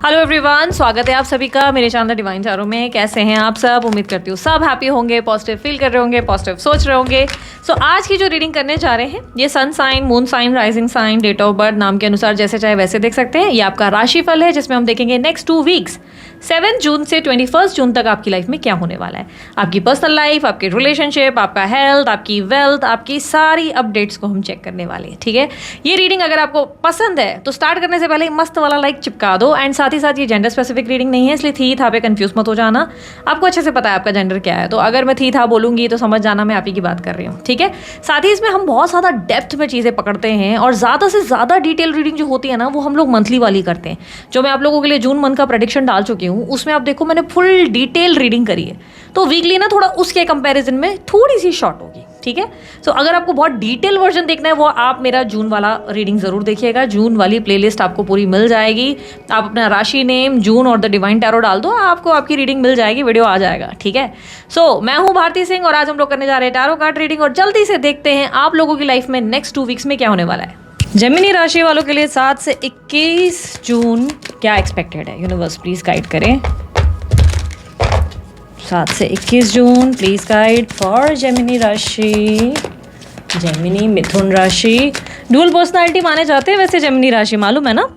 Hello everyone, स्वागत है आप सभी का मेरे शानदार डिवाइन चारों में। कैसे हैं आप सब? उम्मीद करती हूँ सब हैप्पी होंगे, पॉजिटिव फील कर रहे होंगे, पॉजिटिव सोच रहे होंगे। सो आज की जो रीडिंग करने जा रहे हैं ये sun sign, moon sign, rising sign, date of birth नाम के अनुसार जैसे चाहे वैसे देख सकते हैं। ये आपका राशिफल है जिसमें हम देखेंगे नेक्स्ट 2 वीक्स 7 जून से 21 जून तक आपकी लाइफ में क्या होने वाला है। आपकी पर्सनल लाइफ, आपके रिलेशनशिप, आपका हेल्थ, आपकी वेल्थ, आपकी सारी अपडेट्स को हम चेक करने वाले हैं। ठीक है, ये रीडिंग अगर आपको पसंद है तो स्टार्ट करने से पहले मस्त वाला लाइक चिपका दो। एंड साथ ही साथ ये जेंडर स्पेसिफिक रीडिंग नहीं है, इसलिए थी था पे कंफ्यूज मत हो जाना। आपको अच्छे से पता है आपका जेंडर क्या है, तो अगर मैं थी था बोलूंगी तो समझ जाना मैं आप ही की बात कर रही हूँ। ठीक है, साथ ही इसमें हम बहुत ज़्यादा डेप्थ में चीज़ें पकड़ते हैं और ज़्यादा से ज़्यादा डिटेल रीडिंग जो होती है ना वो हम लोग मंथली वाली करते हैं। जो मैं आप लोगों के लिए जून मंथ का प्रेडिक्शन डाल चुकी हूँ उसमें आप देखो मैंने फुल डिटेल रीडिंग करी है, तो वीकली ना थोड़ा उसके कंपैरिजन में थोड़ी सी शॉर्ट होगी। ठीक है, सो अगर आपको बहुत डिटेल वर्जन देखना है वो आप मेरा जून वाला रीडिंग ज़रूर देखिएगा। जून वाली प्लेलिस्ट आपको पूरी मिल जाएगी। आप अपना राशि नेम, जून और द डिवाइन टैरो डाल दो, आपको आपकी रीडिंग मिल जाएगी, वीडियो आ जाएगा। ठीक है, सो मैं हूँ भारती सिंह और आज हम लोग करने जा रहे हैं टैरो कार्ड रीडिंग। और जल्दी से देखते हैं आप लोगों की लाइफ में नेक्स्ट 2 वीक्स में क्या होने वाला है। जेमिनी राशि वालों के लिए 7 से 21 जून क्या एक्सपेक्टेड है? यूनिवर्स प्लीज गाइड करें। 7 से 21 जून प्लीज गाइड फॉर जेमिनी राशि। जेमिनी मिथुन राशि डुअल पर्सनालिटी माने जाते हैं वैसे जेमिनी राशि, मालूम है ना?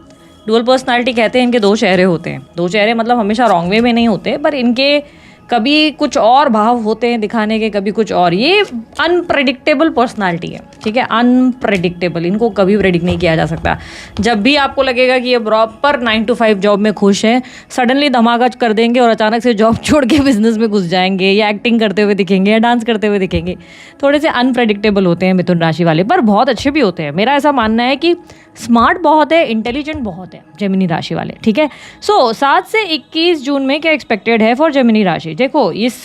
डुअल पर्सनालिटी कहते हैं इनके 2 चेहरे होते हैं। 2 चेहरे मतलब हमेशा रॉन्ग वे में नहीं होते, पर इनके कभी कुछ और भाव होते हैं दिखाने के, कभी कुछ और। ये अनप्रेडिक्टेबल पर्सनालिटी है। ठीक है, अनप्रेडिक्टेबल, इनको कभी प्रेडिक्ट नहीं किया जा सकता। जब भी आपको लगेगा कि ये प्रॉपर 9 to 5 जॉब में खुश हैं, सडनली धमाका कर देंगे और अचानक से जॉब छोड़ के बिजनेस में घुस जाएंगे, या एक्टिंग करते हुए दिखेंगे, या डांस करते हुए दिखेंगे। थोड़े से अनप्रेडिक्टेबल होते हैं मिथुन राशि वाले, पर बहुत अच्छे भी होते हैं। मेरा ऐसा मानना है कि स्मार्ट बहुत है, इंटेलिजेंट बहुत है जेमिनी राशि वाले। ठीक है, सो 7 से 21 जून में क्या एक्सपेक्टेड है फॉर जेमिनी राशि? देखो इस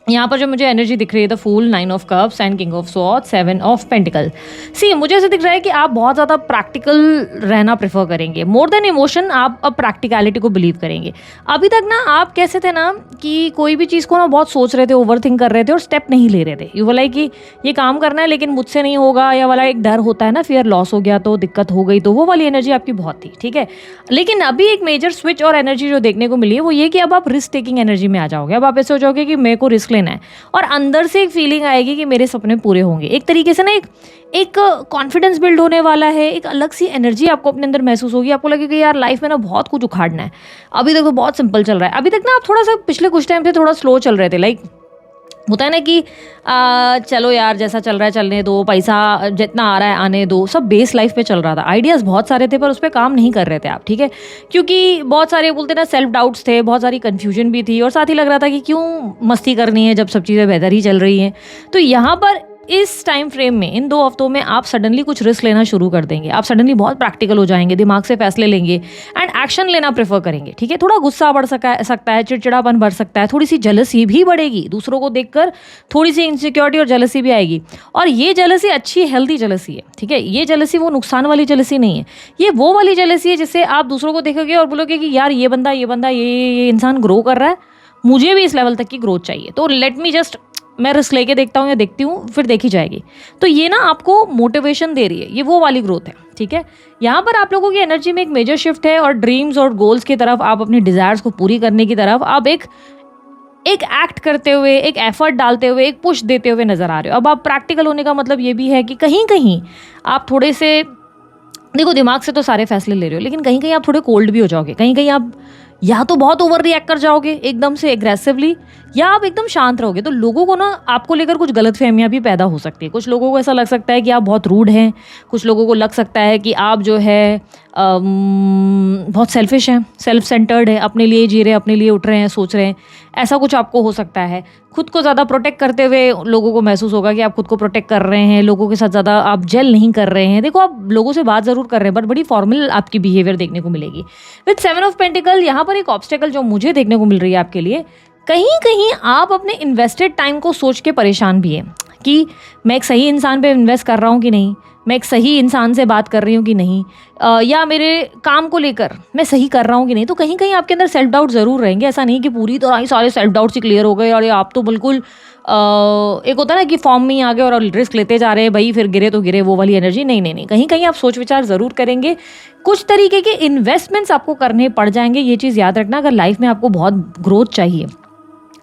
यहाँ पर जो मुझे एनर्जी दिख रही है, the fool, 9 of cups and king of swords, 7 of pentacle. See मुझे ऐसा दिख रहा है कि आप बहुत ज़्यादा प्रैक्टिकल रहना प्रेफर करेंगे, मोर देन इमोशन। आप अब प्रैक्टिकलिटी को बिलीव करेंगे। अभी तक ना आप कैसे थे ना कि कोई भी चीज़ को ना बहुत सोच रहे थे, ओवर थिंक कर रहे थे और स्टेप नहीं ले रहे थे। यू बोला कि ये काम करना है लेकिन मुझसे नहीं होगा, या वाला एक डर होता है ना, फियर लॉस हो गया तो दिक्कत हो गई, तो वो वाली एनर्जी आपकी बहुत थी। ठीक है, लेकिन अभी एक मेजर स्विच और एनर्जी जो देखने को मिली है वो ये कि अब आप रिस्क टेकिंग एनर्जी में आ जाओगे। अब आप ऐसे हो जाओगे कि मेरे को रिस्क लेना है, और अंदर से एक फीलिंग आएगी कि मेरे सपने पूरे होंगे। एक तरीके से ना एक कॉन्फिडेंस बिल्ड होने वाला है, एक अलग सी एनर्जी आपको अपने अंदर महसूस होगी। आपको लगेगा यार लाइफ में ना बहुत कुछ उखाड़ना है। अभी तक तो बहुत सिंपल चल रहा है। अभी तक ना आप थोड़ा सा पिछले कुछ टाइम से थोड़ा स्लो चल रहे थे। लाइक होता है ना कि चलो यार जैसा चल रहा है चलने दो, पैसा जितना आ रहा है आने दो, सब बेस लाइफ पे चल रहा था। आइडियाज़ बहुत सारे थे पर उस पर काम नहीं कर रहे थे आप। ठीक है, क्योंकि बहुत सारे बोलते ना सेल्फ डाउट्स थे, बहुत सारी कन्फ्यूजन भी थी, और साथ ही लग रहा था कि क्यों मस्ती करनी है जब सब चीज़ें बेहतर ही चल रही हैं। तो यहाँ पर इस टाइम फ्रेम में, इन 2 हफ्तों में आप सडनली कुछ रिस्क लेना शुरू कर देंगे। आप सडनली बहुत प्रैक्टिकल हो जाएंगे, दिमाग से फैसले लेंगे एंड एक्शन लेना प्रेफर करेंगे। ठीक है, थोड़ा गुस्सा बढ़ सकता है, चिड़चिड़ापन बढ़ सकता है, थोड़ी सी जेलसी भी बढ़ेगी। दूसरों को देखकर थोड़ी सी इनसिक्योरिटी और जेलसी भी आएगी, और ये जेलसी अच्छी हेल्दी जेलसी है। ठीक है, ये जेलसी वो नुकसान वाली जेलसी नहीं है, ये वो वाली जेलसी है जिससे आप दूसरों को देखोगे और बोलोगे कि यार ये बंदा ये इंसान ग्रो कर रहा है, मुझे भी इस लेवल तक की ग्रोथ चाहिए, तो लेट मी जस्ट मैं रिस्क लेके देखता हूँ या देखती हूँ, फिर देखी जाएगी। तो ये ना आपको मोटिवेशन दे रही है, ये वो वाली ग्रोथ है। ठीक है, यहाँ पर आप लोगों की एनर्जी में एक मेजर शिफ्ट है, और ड्रीम्स और गोल्स की तरफ, आप अपनी डिज़ायर्स को पूरी करने की तरफ आप एक एक्ट करते हुए, एक एफर्ट डालते हुए, एक पुश देते हुए नजर आ रहे हो। अब आप प्रैक्टिकल होने का मतलब ये भी है कि कहीं कहीं आप थोड़े से, देखो दिमाग से तो सारे फैसले ले रहे हो, लेकिन कहीं कहीं आप थोड़े कोल्ड भी हो जाओगे। कहीं कहीं आप या तो बहुत ओवर रिएक्ट कर जाओगे एकदम से एग्रेसिवली, या आप एकदम शांत रहोगे। तो लोगों को ना आपको लेकर कुछ गलतफहमियां भी पैदा हो सकती है। कुछ लोगों को ऐसा लग सकता है कि आप बहुत रूड हैं, कुछ लोगों को लग सकता है कि आप जो है बहुत सेल्फिश हैं, सेल्फ सेंटर्ड है, अपने लिए जी रहे हैं, अपने लिए उठ रहे हैं, सोच रहे हैं। ऐसा कुछ आपको हो सकता है। खुद को ज़्यादा प्रोटेक्ट करते हुए लोगों को महसूस होगा कि आप खुद को प्रोटेक्ट कर रहे हैं, लोगों के साथ ज़्यादा आप जेल नहीं कर रहे हैं। देखो आप लोगों से बात ज़रूर कर रहे हैं, बट बड़ी फॉर्मल आपकी बिहेवियर देखने को मिलेगी। विद 7 ऑफ पेंटिकल यहाँ पर एक ऑब्स्टेकल जो मुझे देखने को मिल रही है आपके लिए, कहीं कहीं आप अपने इन्वेस्टेड टाइम को सोच के परेशान भी हैं कि मैं एक सही इंसान पे इन्वेस्ट कर रहा हूँ कि नहीं, मैं एक सही इंसान से बात कर रही हूँ कि नहीं, या मेरे काम को लेकर मैं सही कर रहा हूँ कि नहीं। तो कहीं कहीं आपके अंदर सेल्फ डाउट ज़रूर रहेंगे। ऐसा नहीं कि पूरी तरह ही सारे सेल्फ डाउट से क्लियर हो गए और आप तो बिल्कुल एक होता है ना कि फॉर्म में ही आ गए और रिस्क लेते जा रहे हैं भाई, फिर गिरे तो गिरे, वो वाली एनर्जी नहीं नहीं नहीं। कहीं कहीं आप सोच विचार ज़रूर करेंगे, कुछ तरीके के इन्वेस्टमेंट्स आपको करने पड़ जाएंगे। ये चीज़ याद रखना, अगर लाइफ में आपको बहुत ग्रोथ चाहिए,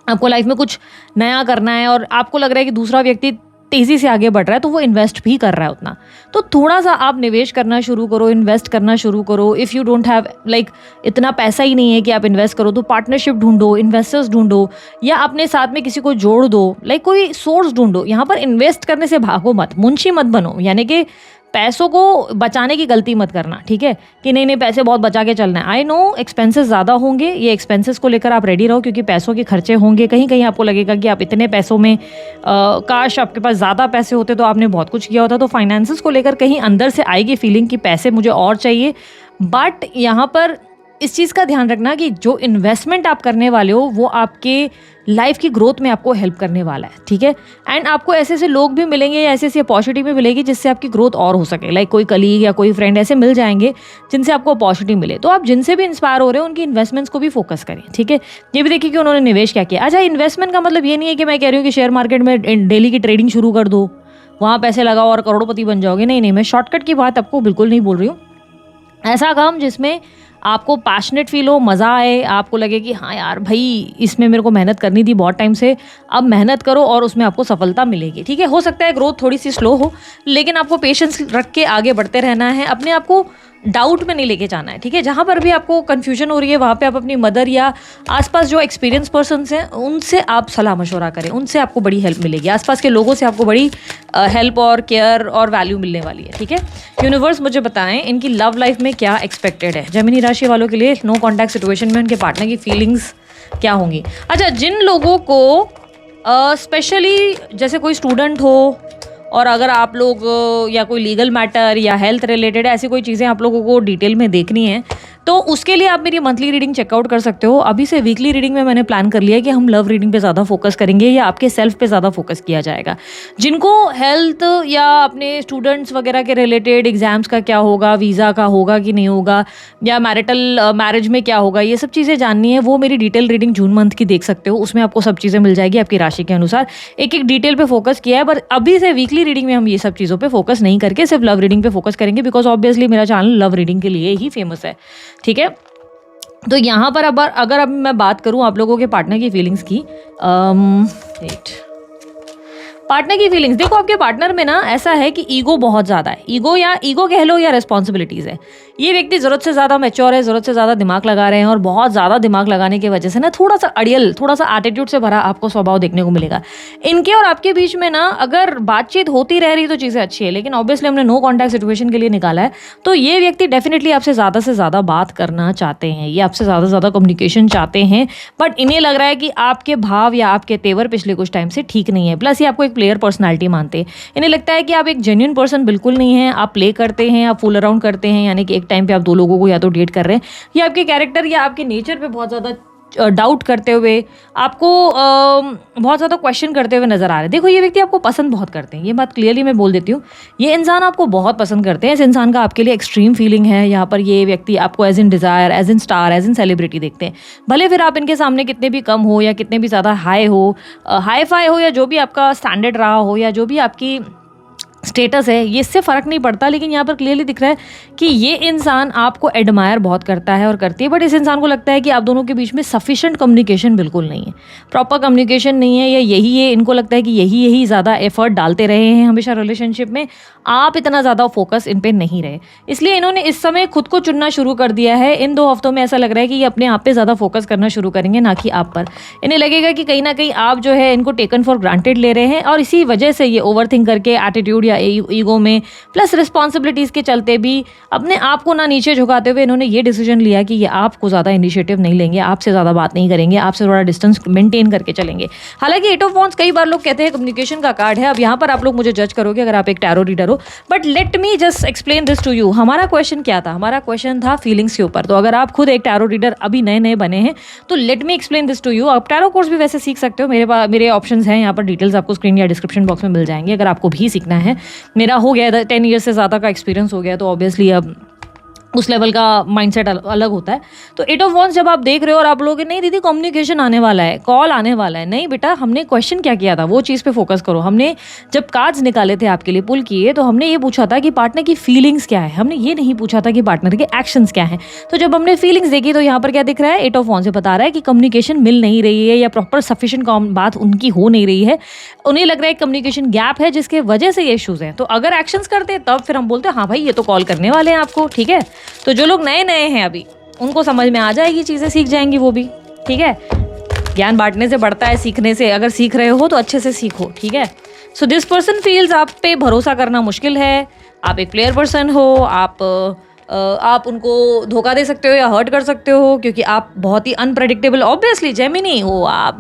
आपको लाइफ में कुछ नया करना है और आपको लग रहा है कि दूसरा व्यक्ति तेज़ी से आगे बढ़ रहा है तो वो इन्वेस्ट भी कर रहा है उतना, तो थोड़ा सा आप निवेश करना शुरू करो, इन्वेस्ट करना शुरू करो। If you don't have like इतना पैसा ही नहीं है कि आप इन्वेस्ट करो, तो पार्टनरशिप ढूंढो, इन्वेस्टर्स ढूंढो, या अपने साथ में किसी को जोड़ दो, लाइक कोई सोर्स ढूंढो। यहाँ पर इन्वेस्ट करने से भागो मत, मुंशी मत बनो, यानी कि पैसों को बचाने की गलती मत करना, ठीक है, कि नहीं नहीं पैसे बहुत बचा के चलना है। आई नो एक्सपेंसेस ज़्यादा होंगे, ये एक्सपेंसेस को लेकर आप रेडी रहो, क्योंकि पैसों के खर्चे होंगे। कहीं कहीं आपको लगेगा कि आप इतने पैसों में काश आपके पास ज़्यादा पैसे होते तो आपने बहुत कुछ किया होता। तो फाइनेंसेस को लेकर कहीं अंदर से आएगी फीलिंग कि पैसे मुझे और चाहिए, बट यहाँ पर इस चीज़ का ध्यान रखना कि जो इन्वेस्टमेंट आप करने वाले हो वो आपके लाइफ की ग्रोथ में आपको हेल्प करने वाला है, ठीक है। एंड आपको ऐसे ऐसे लोग भी मिलेंगे या ऐसी ऐसी अपॉर्चुनिटी भी मिलेगी जिससे आपकी ग्रोथ और हो सके, लाइक कोई कलीग या कोई फ्रेंड ऐसे मिल जाएंगे जिनसे आपको अपॉर्चुनिटी मिले। तो आप जिनसे भी इंस्पायर हो रहे हो उनकी इन्वेस्टमेंट्स को भी फोकस करें, ठीक है। ये भी देखिए कि उन्होंने निवेश क्या किया। अच्छा, इन्वेस्टमेंट का मतलब ये नहीं है कि मैं कह रही हूँ कि शेयर मार्केट में डेली की ट्रेडिंग शुरू कर दो, वहाँ पैसे लगाओ और करोड़पति बन जाओगे। नहीं नहीं, मैं शॉर्टकट की बात आपको बिल्कुल नहीं बोल रही हूँ। ऐसा काम जिसमें आपको पैशनेट फील हो, मज़ा आए, आपको लगे कि हाँ यार भाई इसमें मेरे को मेहनत करनी थी बहुत टाइम से, अब मेहनत करो और उसमें आपको सफलता मिलेगी, ठीक है। हो सकता है ग्रोथ थोड़ी सी स्लो हो, लेकिन आपको पेशेंस रख के आगे बढ़ते रहना है, अपने आप को डाउट में नहीं लेके जाना है, ठीक है। जहाँ पर भी आपको कन्फ्यूजन हो रही है वहाँ पे आप अपनी मदर या आसपास जो एक्सपीरियंस पर्सन्स हैं उनसे आप सलाह मशवरा करें, उनसे आपको बड़ी हेल्प मिलेगी, आसपास के लोगों से आपको बड़ी हेल्प और केयर और वैल्यू मिलने वाली है, ठीक है। यूनिवर्स मुझे बताएं इनकी लव लाइफ में क्या एक्सपेक्टेड है। जेमिनी राशि वालों के लिए नो कॉन्टैक्ट सिचुएशन में उनके पार्टनर की फीलिंग्स क्या होंगी। अच्छा, जिन लोगों को स्पेशली जैसे कोई स्टूडेंट हो और अगर आप लोग या कोई लीगल मैटर या हेल्थ रिलेटेड ऐसी कोई चीज़ें आप लोगों को डिटेल में देखनी है तो उसके लिए आप मेरी मंथली रीडिंग चेकआउट कर सकते हो। अभी से वीकली रीडिंग में मैंने प्लान कर लिया है कि हम लव रीडिंग पे ज़्यादा फोकस करेंगे या आपके सेल्फ पे ज़्यादा फोकस किया जाएगा। जिनको हेल्थ या अपने स्टूडेंट्स वगैरह के रिलेटेड एग्जाम्स का क्या होगा, वीज़ा का होगा कि नहीं होगा, या मैरिज में क्या होगा, ये सब चीज़ें जाननी है, वो मेरी डिटेल रीडिंग जून मंथ की देख सकते हो। उसमें आपको सब चीज़ें मिल जाएगी आपकी राशि के अनुसार, एक एक डिटेल पे फोकस किया है। पर अभी से वीकली रीडिंग में हम ये सब चीज़ों पे फोकस नहीं करके सिर्फ लव रीडिंग पे फोकस करेंगे, बिकॉज ऑब्वियसली मेरा चैनल लव रीडिंग के लिए ही फेमस है, ठीक है। तो यहाँ पर अगर अब मैं बात करूँ आप लोगों के पार्टनर की फीलिंग्स की, पार्टनर की फीलिंग्स देखो, आपके पार्टनर में ना ऐसा है कि ईगो बहुत ज़्यादा है, ईगो कह लो या रिस्पॉन्सिबिलिटीज़ है। ये व्यक्ति ज़रूरत से ज़्यादा मैच्योर है, ज़रूरत से ज़्यादा दिमाग लगा रहे हैं और बहुत ज़्यादा दिमाग लगाने की वजह से ना थोड़ा सा अड़ियल, थोड़ा सा एटीट्यूड से भरा आपको स्वभाव देखने को मिलेगा। इनके और आपके बीच में ना अगर बातचीत होती रह रही तो चीज़ें अच्छी है, लेकिन ऑब्वियसली हमने नो कॉन्टैक्ट सिचुएशन के लिए निकाला है, तो ये व्यक्ति डेफिनेटली आपसे ज़्यादा बात करना चाहते हैं, ये आपसे ज़्यादा कम्युनिकेशन चाहते हैं, बट इन्हें लग रहा है कि आपके भाव या आपके तेवर पिछले कुछ टाइम से ठीक नहीं है। प्लस ये आपको एक प्लेयर पर्सनैलिटी मानते हैं, इन्हें लगता है कि आप एक जेन्युइन पर्सन बिल्कुल नहीं है, आप प्ले करते हैं, आप फूल अराउंड करते हैं, यानी कि एक टाइम पे आप दो लोगों को या तो डेट कर रहे हैं या आपके कैरेक्टर या आपके नेचर पे बहुत ज़्यादा डाउट करते हुए, आपको बहुत ज़्यादा क्वेश्चन करते हुए नजर आ रहे हैं। देखो, ये व्यक्ति आपको पसंद बहुत करते हैं, ये बात क्लियरली मैं बोल देती हूँ, ये इंसान आपको बहुत पसंद करते हैं, इस इंसान का आपके लिए एक्सट्रीम फीलिंग है। यहाँ पर ये व्यक्ति आपको as in desire, as in star, as in celebrity देखते हैं, भले फिर आप इनके सामने कितने भी कम हो या कितने भी ज़्यादा हाई फाई हो या जो भी आपका स्टैंडर्ड रहा हो या जो भी आपकी स्टेटस है, ये इससे फ़र्क नहीं पड़ता। लेकिन यहाँ पर क्लियरली दिख रहा है कि ये इंसान आपको एडमायर बहुत करता है और करती है, बट इस इंसान को लगता है कि आप दोनों के बीच में सफिशिएंट कम्युनिकेशन बिल्कुल नहीं है, प्रॉपर कम्युनिकेशन नहीं है, या यही इनको लगता है कि यही ज़्यादा एफर्ट डालते रहे हैं हमेशा रिलेशनशिप में, आप इतना ज़्यादा फोकस इन पर नहीं रहे, इसलिए इन्होंने इस समय खुद को चुनना शुरू कर दिया है। इन 2 हफ्तों में ऐसा लग रहा है कि ये अपने आप पे ज़्यादा फोकस करना शुरू करेंगे, ना कि आप पर। इन्हें लगेगा कि कहीं ना कहीं आप जो है इनको टेकन फॉर ग्रांटेड ले रहे हैं, और इसी वजह से ये ओवरथिंक करके एटीट्यूड या ईगो में प्लस रिस्पॉन्सिबिलिटीज़ के चलते भी अपने आप को ना नीचे झुकाते हुए इन्होंने ये डिसीजन लिया कि ये आपको ज़्यादा इनिशिएटिव नहीं लेंगे, आपसे ज़्यादा बात नहीं करेंगे, आपसे थोड़ा डिस्टेंस मेंटेन करके चलेंगे। हालांकि 8 ऑफ वॉन्ड्स कई बार लोग कहते हैं कम्युनिकेशन का कार्ड है, अब यहाँ पर आप लोग मुझे जज करोगे अगर आप एक टैरो रीडर हो, but let me just explain this to you. हमारा क्वेश्चन क्या था? हमारा क्वेश्चन था फीलिंग्स के ऊपर। तो अगर आप खुद एक टैरो रीडर अभी नए बने हैं तो let me explain this to you. आप टैरो कोर्स भी वैसे सीख सकते हो, मेरे ऑप्शंस हैं यहाँ पर, डिटेल्स आपको स्क्रीन या डिस्क्रिप्शन बॉक्स में मिल जाएंगे अगर आपको भी सीखना है। मेरा हो गया 10 ईयर्स से ज़्यादा का एक्सपीरियंस हो गया, तो ऑब्वियसली अब उस लेवल का माइंडसेट अलग होता है। तो 8 ऑफ वॉन्ड्स जब आप देख रहे हो और आप लोग नहीं दीदी कम्युनिकेशन आने वाला है, कॉल आने वाला है, नहीं बेटा हमने क्वेश्चन क्या किया था वो चीज़ पे फोकस करो। हमने जब कार्ड्स निकाले थे आपके लिए पुल किए तो हमने ये पूछा था कि पार्टनर की फीलिंग्स क्या है, हमने ये नहीं पूछा था कि पार्टनर के एक्शंस क्या हैं। तो जब हमने फीलिंग्स देखी तो यहाँ पर क्या दिख रहा है, 8 ऑफ वॉन्ड्स से बता रहा है कि कम्युनिकेशन मिल नहीं रही है या प्रॉपर सफिशिएंट बात उनकी हो नहीं रही है, उन्हें लग रहा है कम्युनिकेशन गैप है जिसके वजह से ये इश्यूज हैं। तो अगर एक्शंस करते तब फिर हम बोलते हैं हाँ भाई ये तो कॉल करने वाले हैं आपको, ठीक है। तो जो लोग नए नए हैं अभी उनको समझ में आ जाएगी, चीज़ें सीख जाएंगी वो भी, ठीक है। ज्ञान बांटने से बढ़ता है सीखने से, अगर सीख रहे हो तो अच्छे से सीखो, ठीक है। सो दिस पर्सन फील्स आप पे भरोसा करना मुश्किल है, आप एक प्लेयर पर्सन हो, आप उनको धोखा दे सकते हो या हर्ट कर सकते हो क्योंकि आप बहुत ही अनप्रेडिक्टेबल, ऑब्वियसली जेमिनी हो आप,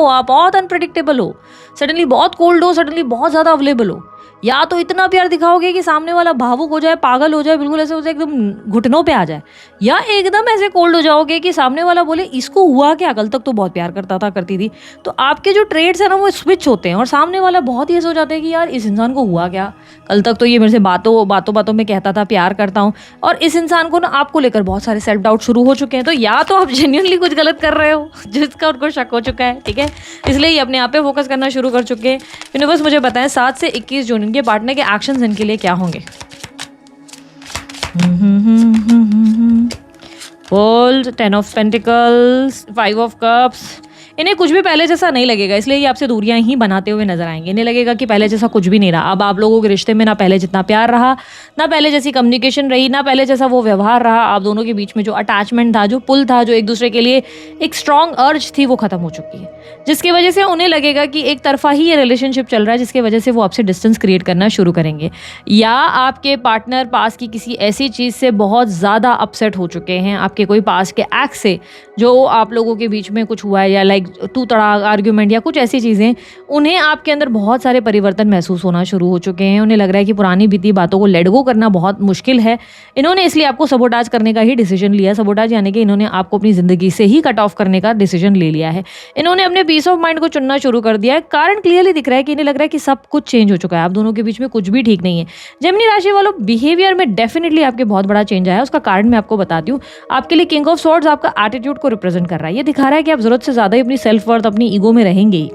आप बहुत अनप्रेडिक्टेबल हो, सडनली बहुत कोल्ड हो, सडनली बहुत ज़्यादा अवेलेबल हो, या तो इतना प्यार दिखाओगे कि सामने वाला भावुक हो जाए, पागल हो जाए, बिल्कुल ऐसे हो जाए एकदम घुटनों पे आ जाए, या एकदम ऐसे कोल्ड हो जाओगे कि सामने वाला बोले इसको हुआ क्या, कल तक तो बहुत प्यार करता था, करती थी। तो आपके जो ट्रेड्स हैं ना वो स्विच होते हैं और सामने वाला बहुत ही ऐसे हो जाता है कि यार इस इंसान को हुआ क्या, कल तक तो ये मेरे से बातों में कहता था प्यार करता हूँ, और इस इंसान को ना आपको लेकर बहुत सारे सेल्फ डाउट शुरू हो चुके हैं। तो या तो आप जेन्युइनली कुछ गलत कर रहे हो जिसका उनको शक हो चुका है, ठीक है, इसलिए ये अपने आप पे फोकस करना शुरू कर चुके हैं। यूनिवर्स मुझे बताएं 7 से 21 जून इनके पार्टनर के एक्शंस इनके लिए क्या होंगे। World, 10 of pentacles, 5 of cups. इन्हें कुछ भी पहले जैसा नहीं लगेगा, इसलिए ये आपसे दूरियां ही बनाते हुए नजर आएंगे। इन्हें लगेगा कि पहले जैसा कुछ भी नहीं रहा, अब आप लोगों के रिश्ते में ना पहले जितना प्यार रहा, ना पहले जैसी कम्युनिकेशन रही, ना पहले जैसा वो व्यवहार रहा। आप दोनों के बीच में जो अटैचमेंट था, जो पुल था, जो एक दूसरे के लिए एक स्ट्रॉन्ग अर्ज थी, वो खत्म हो चुकी है, जिसकी वजह से उन्हें लगेगा कि एक तरफा ही ये रिलेशनशिप चल रहा है, जिसकी वजह से वो आपसे डिस्टेंस क्रिएट करना शुरू करेंगे। या आपके पार्टनर पास की किसी ऐसी चीज़ से बहुत ज़्यादा अपसेट हो चुके हैं, आपके कोई पास के एक्ट से जो आप लोगों के बीच में कुछ हुआ है, या लाइक तू तड़ाक आर्ग्यूमेंट या कुछ ऐसी चीज़ें, उन्हें आपके अंदर बहुत सारे परिवर्तन महसूस होना शुरू हो चुके हैं। उन्हें लग रहा है कि पुरानी बीती बातों को लेट गो करना बहुत मुश्किल है। इन्होंने इसलिए आपको सबोटाज करने का ही डिसीजन लिया। सबोटाज यानी कि इन्होंने आपको अपनी ज़िंदगी से ही कट ऑफ करने का डिसीजन ले लिया है। इन्होंने अपने पीस ऑफ माइंड को चुनना शुरू कर दिया है। कारण क्लियरली दिख रहा है कि इन्हें लग रहा है कि सब कुछ चेंज हो चुका है, आप दोनों के बीच में कुछ भी ठीक नहीं है। जेमिनी राशि वालों, बिहेवियर में डेफिनेटली आपके बहुत बड़ा चेंज आया है। उसका कारण मैं आपको बताती हूँ। आपके लिए किंग ऑफ स्वॉर्ड्स आपका एटीट्यूड को रिप्रेजेंट कर रहा है। ये दिखा रहा है कि आप जरूरत से ज़्यादा ही अपनी सेल्फ वर्थ, अपनी ईगो में रहेंगे ही।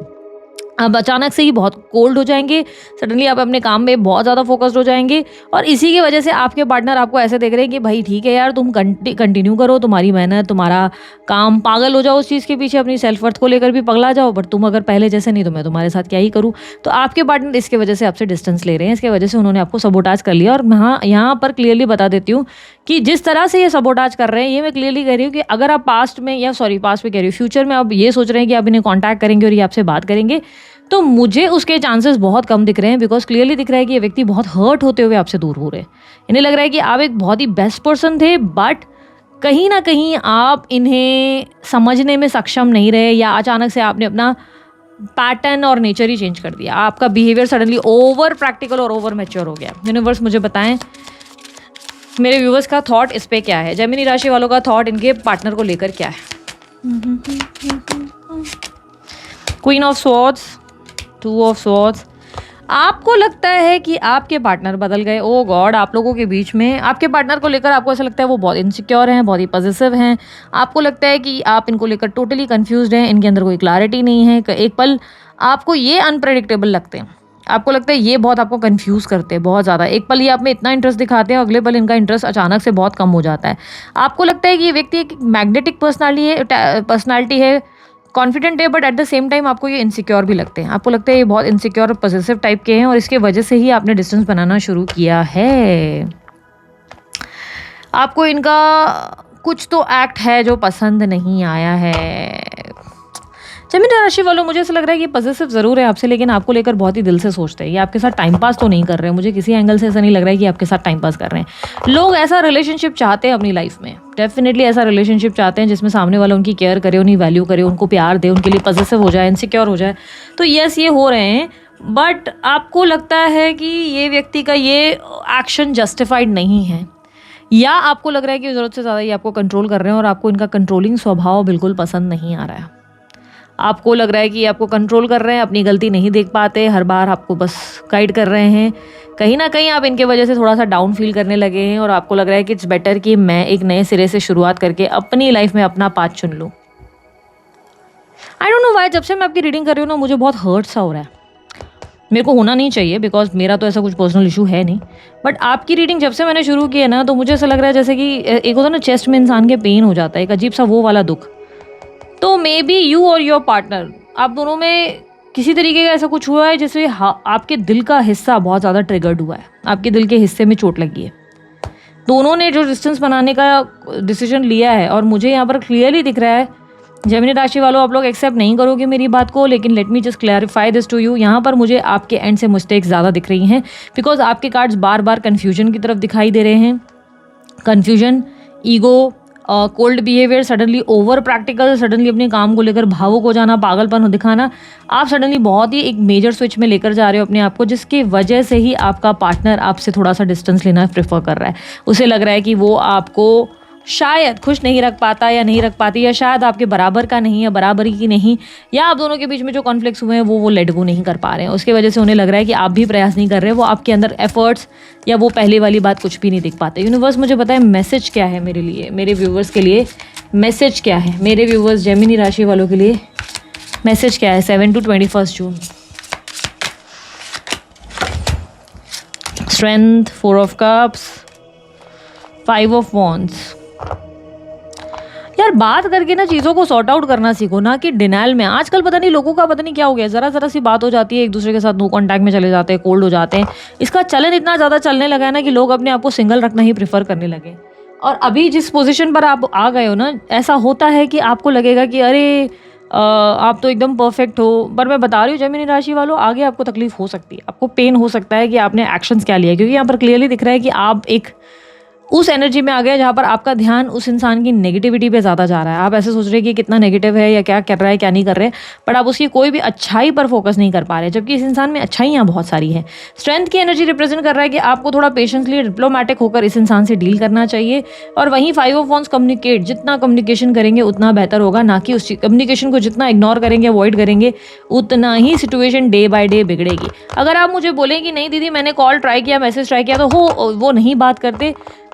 अब अचानक से ही बहुत कोल्ड हो जाएंगे, सडनली आप अपने काम में बहुत ज़्यादा फोकस्ड हो जाएंगे, और इसी की वजह से आपके पार्टनर आपको ऐसे देख रहे हैं कि भाई ठीक है यार, तुम कंटिन्यू करो, तुम्हारी मेहनत, तुम्हारा काम, पागल हो जाओ उस चीज़ के पीछे, अपनी सेल्फ वर्थ को लेकर भी पगला जाओ, बट तुम अगर पहले जैसे नहीं तो मैं तुम्हारे साथ क्या ही करूँ। तो आपके पार्टनर इसके वजह से आपसे डिस्टेंस ले रहे हैं, इसके वजह से उन्होंने आपको सबोटाज कर लिया। और मैं यहाँ पर क्लियरली बता देती हूँ कि जिस तरह से ये सबोटाज कर रहे हैं, ये मैं क्लियरली कह रही हूँ कि अगर आप पास्ट में कह रही हूँ, फ्यूचर में आप ये सोच रहे हैं कि आप इन्हें कॉन्टैक्ट करेंगे और ये आपसे बात करेंगे, तो मुझे उसके चांसेस बहुत कम दिख रहे हैं। बिकॉज क्लियरली दिख रहा है कि ये व्यक्ति बहुत हर्ट होते हुए आपसे दूर हो रहे हैं। इन्हें लग रहा है कि आप एक बहुत ही बेस्ट पर्सन थे, बट कहीं ना कहीं आप इन्हें समझने में सक्षम नहीं रहे, या अचानक से आपने अपना पैटर्न और नेचर ही चेंज कर दिया। आपका बिहेवियर सडनली ओवर प्रैक्टिकल और ओवर मैच्योर हो गया। यूनिवर्स मुझे बताएं मेरे व्यूवर्स का थॉट इस पे क्या है, जेमिनी राशि वालों का थॉट इनके पार्टनर को लेकर क्या है। Queen of swords, 2 of swords. आपको लगता है कि आपके पार्टनर बदल गए। ओ गॉड, आप लोगों के बीच में आपके पार्टनर को लेकर आपको ऐसा लगता है वो बहुत इनसिक्योर हैं, बहुत ही पॉजिटिव हैं। आपको लगता है कि आप इनको लेकर टोटली कंफ्यूज्ड हैं, इनके अंदर कोई क्लैरिटी नहीं है। एक पल आपको ये अनप्रेडिक्टेबल लगते हैं, आपको लगता है ये बहुत आपको कंफ्यूज करते हैं बहुत ज़्यादा। एक पल ये आप में इतना इंटरेस्ट दिखाते हैं, अगले पल इनका इंटरेस्ट अचानक से बहुत कम हो जाता है। आपको लगता है कि ये व्यक्ति एक मैग्नेटिक पर्सनालिटी है, कॉन्फिडेंट है, but at the same time आपको ये इनसिक्योर भी लगते हैं। आपको लगता है ये बहुत इनसिक्योर और पॉजिटिव टाइप के हैं, और इसके वजह से ही आपने डिस्टेंस बनाना शुरू किया है। आपको इनका कुछ तो एक्ट है जो पसंद नहीं आया है। जेमिनी राशि वालों, मुझे ऐसा लग रहा है कि पॉजिटिव ज़रूर है आपसे, लेकिन आपको लेकर बहुत ही दिल से सोचते हैं। ये आपके साथ टाइम पास तो नहीं कर रहे हैं, मुझे किसी एंगल से ऐसा नहीं लग रहा है कि आपके साथ टाइम पास कर रहे हैं। लोग ऐसा रिलेशनशिप चाहते हैं अपनी लाइफ में, डेफिनेटली ऐसा रिलेशनशिप चाहते हैं जिसमें सामने वाला उनकी केयर करे, उन्हें वैल्यू करे, उनको प्यार दे, उनके लिए पॉजिटिव हो जाए, इनसिक्योर हो जाए। तो यस, ये हो रहे हैं, बट आपको लगता है कि ये व्यक्ति का ये एक्शन जस्टिफाइड नहीं है, या आपको लग रहा है कि ज़रूरत से ज़्यादा ये आपको कंट्रोल कर रहे हैं और आपको इनका कंट्रोलिंग स्वभाव बिल्कुल पसंद नहीं आ रहा है। आपको लग रहा है कि आपको कंट्रोल कर रहे हैं, अपनी गलती नहीं देख पाते, हर बार आपको बस गाइड कर रहे हैं। कहीं ना कहीं आप इनके वजह से थोड़ा सा डाउन फील करने लगे हैं और आपको लग रहा है कि इट्स बेटर कि मैं एक नए सिरे से शुरुआत करके अपनी लाइफ में अपना पाथ चुन लूँ। आई डोंट नो व्हाई, जब से मैं आपकी रीडिंग कर रही हूँ ना मुझे बहुत हर्ट सा हो रहा है। मेरे को होना नहीं चाहिए बिकॉज मेरा तो ऐसा कुछ पर्सनल इशू है नहीं, बट आपकी रीडिंग जब से मैंने शुरू की है ना तो मुझे ऐसा लग रहा है जैसे कि एक होता है ना चेस्ट में इंसान के पेन हो जाता है, एक अजीब सा वो वाला दुख। तो मे बी यू और योर पार्टनर, आप दोनों में किसी तरीके का ऐसा कुछ हुआ है जिससे आपके दिल का हिस्सा बहुत ज़्यादा ट्रिगर्ड हुआ है, आपके दिल के हिस्से में चोट लगी है। दोनों ने जो डिस्टेंस बनाने का डिसीजन लिया है, और मुझे यहाँ पर क्लियरली दिख रहा है जेमिनी राशि वालों, आप लोग एक्सेप्ट नहीं करोगे मेरी बात को, लेकिन let me just clarify this to you. यहाँ पर मुझे आपके एंड से मिस्टेक्स ज़्यादा दिख रही हैं बिकॉज आपके कार्ड्स बार बार कन्फ्यूजन की तरफ दिखाई दे रहे हैं। Confusion, ego, cold behaviour, suddenly over practical, suddenly अपने काम को लेकर भावुक हो जाना, पागलपन दिखाना। आप सडनली बहुत ही एक मेजर स्विच में लेकर जा रहे हो अपने आप को, जिसकी वजह से ही आपका पार्टनर आपसे थोड़ा सा डिस्टेंस लेना प्रेफर कर रहा है। उसे लग रहा है कि वो आपको शायद खुश नहीं रख पाता या नहीं रख पाती, या शायद आपके बराबर का नहीं है, बराबरी की नहीं, या आप दोनों के बीच में जो कॉन्फ्लिक्ट्स हुए हैं वो लेट गो नहीं कर पा रहे हैं। उसकी वजह से उन्हें लग रहा है कि आप भी प्रयास नहीं कर रहे, वो आपके अंदर एफर्ट्स या वो पहले वाली बात कुछ भी नहीं दिख पाते। यूनिवर्स मुझे पता है मैसेज क्या है मेरे लिए, मेरे व्यूवर्स के लिए मैसेज क्या है, मेरे व्यूवर्स जेमिनी राशि वालों के लिए मैसेज क्या है 7 to 21 June. Strength, 4 of cups, 5 of wands. यार बात करके ना चीज़ों को सॉर्ट आउट करना सीखो, ना कि डिनाइल में। आजकल पता नहीं लोगों का पता नहीं क्या हो गया, ज़रा सी बात हो जाती है एक दूसरे के साथ नो कांटेक्ट में चले जाते हैं, कोल्ड हो जाते हैं। इसका चलन इतना ज़्यादा चलने लगा है ना कि लोग अपने आप को सिंगल रखना ही प्रेफर करने लगे। और अभी जिस पोजीशन पर आप आ गए हो ना, ऐसा होता है कि आपको लगेगा कि अरे आप तो एकदम परफेक्ट हो, पर मैं बता रही हूँ जेमिनी राशि वालों, आगे आपको तकलीफ हो सकती है, आपको पेन हो सकता है कि आपने एक्शंस क्या लिया, क्योंकि यहाँ पर क्लियरली दिख रहा है कि आप एक उस एनर्जी में आ गया जहाँ पर आपका ध्यान उस इंसान की नेगेटिविटी पे ज़्यादा जा रहा है। आप ऐसे सोच रहे हैं कि कितना नेगेटिव है या क्या कर रहा है क्या नहीं कर रहे हैं, बट आप उसकी कोई भी अच्छाई पर फोकस नहीं कर पा रहे, जबकि इस इंसान में अच्छाइयाँ बहुत सारी हैं। स्ट्रेंथ की एनर्जी रिप्रेजेंट कर रहा है कि आपको थोड़ा पेशेंसली डिप्लोमेटिक होकर इस इंसान से डील करना चाहिए। और वहीं 5 ऑफ वॉन्ड्स, कम्युनिकेट, जितना कम्युनिकेशन करेंगे उतना बेहतर होगा, ना कि उस कम्युनिकेशन को जितना इग्नोर करेंगे, अवॉइड करेंगे, उतना ही सिचुएशन डे बाय डे बिगड़ेगी। अगर आप मुझे बोलें कि नहीं दीदी मैंने कॉल ट्राई किया, मैसेज ट्राई किया, तो वो नहीं बात करते।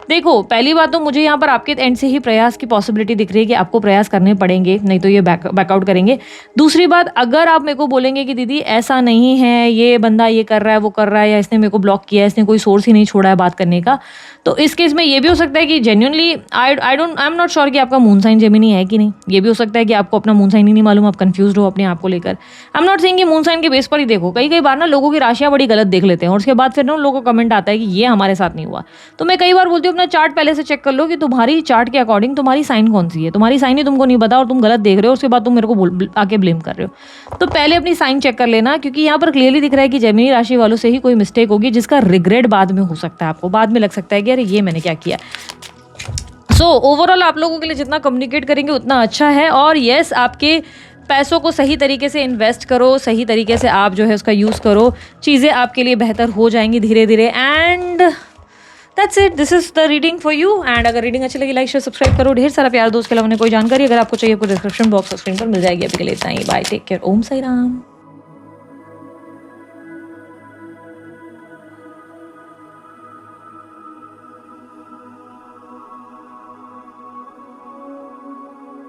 देखो पहली बात तो मुझे यहाँ पर आपके एंड से ही प्रयास की पॉसिबिलिटी दिख रही है कि आपको प्रयास करने पड़ेंगे, नहीं तो ये बैकआउट करेंगे। दूसरी बात, अगर आप मेरे को बोलेंगे कि दीदी ऐसा नहीं है, ये बंदा ये कर रहा है वो कर रहा है, या इसने मेरे को ब्लॉक किया है, इसने कोई सोर्स ही नहीं छोड़ा है बात करने का, तो इस केस में ये भी हो सकता है कि genuinely I am not sure कि आपका मून साइन जेमिनी है कि नहीं। ये भी हो सकता है कि आपको अपना मून साइन ही नहीं मालूम, आप कंफ्यूज हो अपने आप को लेकर। आई एम नॉट सेइंग कि मून साइन के बेस पर ही देखो, कई बार ना लोगों की राशियां बड़ी गलत देख लेते हैं और उसके बाद फिर ना लोगों को कमेंट आता है कि ये हमारे साथ नहीं हुआ। तो मैं कई बार बोलती हूँ अपना चार्ट पहले से चेक कर लो कि तुम्हारी चार्ट के अकॉर्डिंग तुम्हारी साइन कौन सी है। तुम्हारी साइन ही तुमको नहीं पता और तुम गलत देख रहे हो, उसके बाद तुम मेरे को आके ब्लेम कर रहे हो। तो पहले अपनी साइन चेक कर लेना, क्योंकि यहाँ पर क्लियरली दिख रहा है कि जेमिनी राशि वालों से ही कोई मिस्टेक होगी जिसका रिग्रेट बाद में हो सकता है। आपको बाद में लग सकता है कि अरे ये मैंने क्या किया। सो ओवरऑल आप लोगों के लिए जितना कम्युनिकेट करेंगे उतना अच्छा है। और यस, आपके पैसों को सही तरीके से इन्वेस्ट करो, सही तरीके से आप जो है उसका यूज़ करो, चीज़ें आपके लिए बेहतर हो जाएंगी धीरे धीरे। And that's it, this is the reading for you. And अगर रीडिंग अच्छी लगी लाइक शेयर सब्सक्राइब करो, ढेर सारा प्यार दोस्त के अलावा कोई जानकारी अगर आपको चाहिए आपको डिस्क्रिप्शन बॉक्स और स्क्रीन पर मिल जाएगी। अभी के लिए इतना ही, बाय, टेक केयर, ओम साई राम।